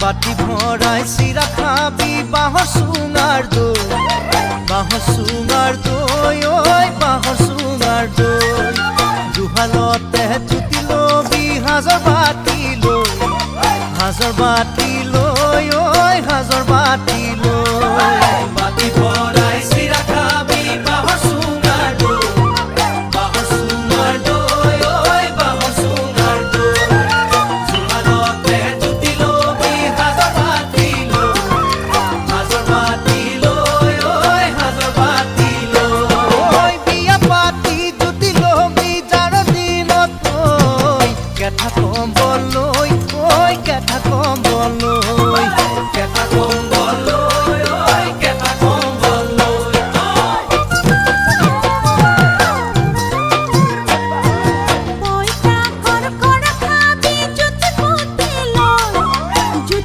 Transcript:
বাটি ভৰাই চিৰা খাবি বাঁহৰ চুঙাৰ দৈ বাঁহৰ চুঙাৰ দৈ ঐ বাঁহৰ চুঙাৰ দৈ জুহালতে জুতি লবি সাজৰ বাতি লৈ ঐ সাজৰ বাতি লৈ বাটি ভৰাই